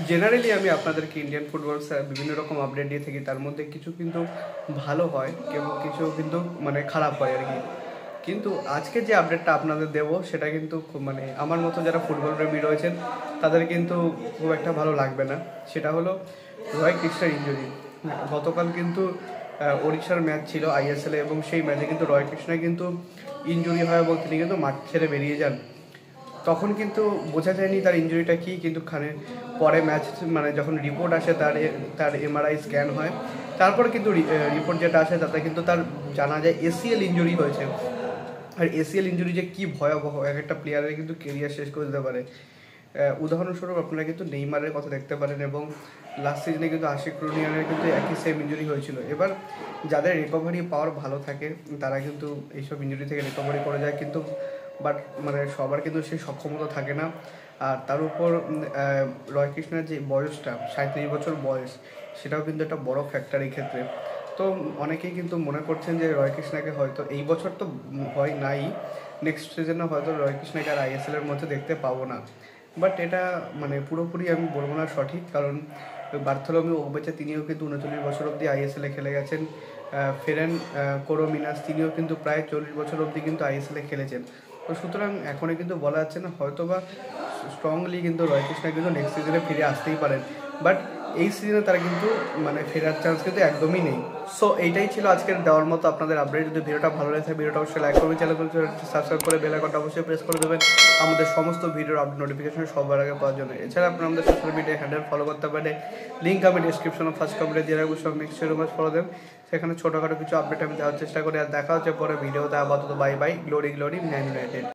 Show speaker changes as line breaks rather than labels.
Generally আমি আপনাদেরকে Indian football বিভিন্ন রকম আপডেট দিয়ে থাকি, তার মধ্যে কিছু কিন্তু ভালো হয় এবং কিছু কিন্তু মানে খারাপ হয় আর কি। কিন্তু আজকে যে আপডেটটা আপনাদের দেবো সেটা কিন্তু মানে আমার মতো যারা ফুটবল প্রেমী রয়েছেন তাদের কিন্তু খুব একটা ভালো লাগবে না। সেটা হলো রয় কৃষ্ণার ইনজুরি। গতকাল কিন্তু ওড়িশার ম্যাচ ছিল আইএসএল এবং সেই ম্যাচে কিন্তু রয় কৃষ্ণা কিন্তু ইনজুরি হয় এবং তিনি কিন্তু মাঠ ছেড়ে বেরিয়ে যান। তখন কিন্তু বোঝা যায়নি তার ইনজুরিটা কী, কিন্তু পরে ম্যাচ মানে যখন রিপোর্ট আসে তার এমআরআই স্ক্যান হয়, তারপর কিন্তু রিপোর্ট যেটা আসে তাতে কিন্তু তার জানা যায় এসিএল ইনজুরি হয়েছে। আর এসিএল ইনজুরি যে কী ভয়াবহ, এক একটা প্লেয়ারের কিন্তু কেরিয়ার শেষ করে দিতে পারে। উদাহরণস্বরূপ আপনারা কিন্তু নেইমারের কথা দেখতে পারেন এবং লাস্ট সিজনে কিন্তু আশিক রুনিয়ানের কিন্তু একই সেম ইনজুরি হয়েছিল। এবার যাদের রিকভারি পাওয়ার ভালো থাকে তারা কিন্তু এইসব ইনজুরি থেকে রিকভারি করে যায়, কিন্তু বাট মানে সবার কিন্তু সেই সক্ষমতা থাকে না। আর তার উপর রয় কৃষ্ণের যে বয়সটা 37 বছর বয়স, সেটাও কিন্তু একটা বড় ফ্যাক্টর এই ক্ষেত্রে। তো অনেকেই কিন্তু মনে করছেন যে রয় কৃষ্ণাকে হয়তো এই বছর তো হয় নাই, নেক্সট সিজনে হয়তো রয় কৃষ্ণাকে আর আইএসএলের মধ্যে দেখতে পাবো না। বাট এটা মানে পুরোপুরি আমি বলবো না সঠিক, কারণ বার্থোলোমিও ওগবেচে তিনিও কিন্তু 39 বছর অবধি আইএসএলে খেলে গেছেন। ফেরেন কোরোমিনাস তিনিও কিন্তু প্রায় 40 বছর অবধি কিন্তু আইএসএলে খেলেছেন। তো সুতরাং এখনই কিন্তু বলা যাচ্ছে না, হয়তো বা স্ট্রংলি কিন্তু রয় কৃষ্ণা কিন্তু নেক্সট সিজনে ফিরে আসতেই পারেন, বাট এই সিজনে তারা কিন্তু মানে ফেরার চান্স কিন্তু একদমই নেই। সো এইটাই ছিল আজকের দেওয়ার মতো আপনাদের আপডেট। যদি ভিডিওটা ভালো লাগে ভিডিওটা অবশ্যই লাইক করবেন, চ্যানেল সাবস্ক্রাইব করে বেল আইকনটা অবশ্যই প্রেস করে দেবেন আমাদের সমস্ত ভিডিওর আপডেট নোটিফিকেশন সবার আগে পাওয়ার জন্য। এছাড়া আপনারা আমাদের সোশ্যাল মিডিয়া হ্যান্ডেল ফলো করতে পারেন, লিঙ্ক আমি ডিসক্রিপশনে ফার্স্ট কমেন্টে দিয়ে রাখবো, সব নেক্সট ফলো দেন। সেখানে ছোটোখাটো কিছু আপডেট আমি দেওয়ার চেষ্টা করি। আর দেখা হচ্ছে পরে ভিডিওতে। আপাতত bye bye, glory glory man United.